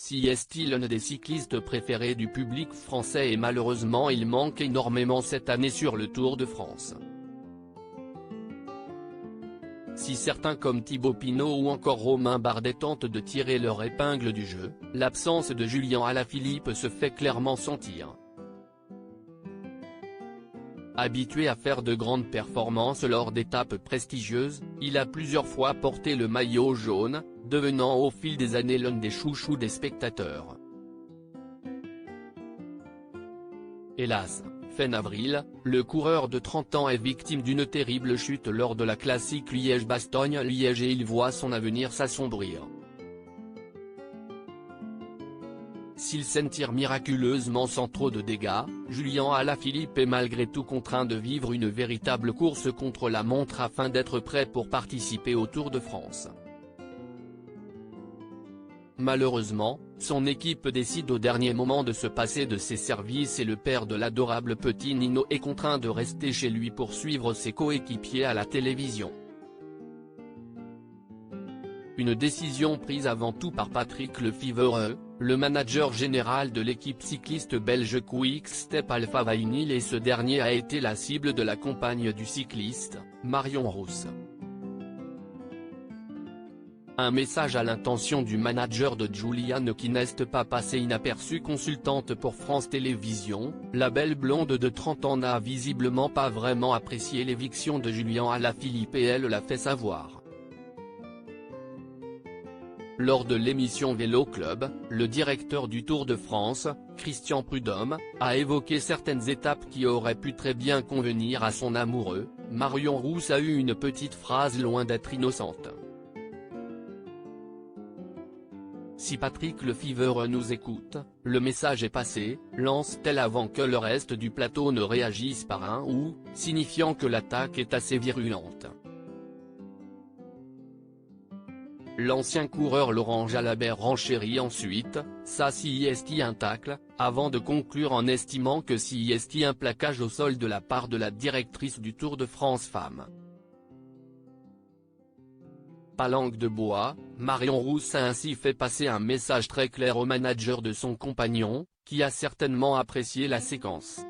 Si est-il l'un des cyclistes préférés du public français et malheureusement il manque énormément cette année sur le Tour de France. Si certains comme Thibaut Pinot ou encore Romain Bardet tentent de tirer leur épingle du jeu, l'absence de Julian Alaphilippe se fait clairement sentir. Habitué à faire de grandes performances lors d'étapes prestigieuses, il a plusieurs fois porté le maillot jaune, devenant au fil des années l'un des chouchous des spectateurs. Hélas, fin avril, le coureur de 30 ans est victime d'une terrible chute lors de la classique Liège-Bastogne-Liège et il voit son avenir s'assombrir. S'il s'en tire miraculeusement sans trop de dégâts, Julian Alaphilippe est malgré tout contraint de vivre une véritable course contre la montre afin d'être prêt pour participer au Tour de France. Malheureusement, son équipe décide au dernier moment de se passer de ses services et le père de l'adorable petit Nino est contraint de rester chez lui pour suivre ses coéquipiers à la télévision. Une décision prise avant tout par Patrick Lefevere, le manager général de l'équipe cycliste belge Quick Step Alpha Vinyl et ce dernier a été la cible de la compagne du cycliste, Marion Rousse. Un message à l'intention du manager de Julian qui n'est pas passé inaperçu. Consultante pour France Télévisions, la belle blonde de 30 ans n'a visiblement pas vraiment apprécié l'éviction de Julian Alaphilippe et elle l'a fait savoir. Lors de l'émission Vélo Club, le directeur du Tour de France, Christian Prudhomme, a évoqué certaines étapes qui auraient pu très bien convenir à son amoureux. Marion Rousse a eu une petite phrase loin d'être innocente. Si Patrick Lefevere nous écoute, le message est passé, lance-t-elle avant que le reste du plateau ne réagisse par un « ou », signifiant que l'attaque est assez virulente. L'ancien coureur Laurent Jalabert renchérit ensuite, ça si est un tacle, avant de conclure en estimant que si est un plaquage au sol de la part de la directrice du Tour de France Femmes. Pas langue de bois, Marion Rousse a ainsi fait passer un message très clair au manager de son compagnon, qui a certainement apprécié la séquence.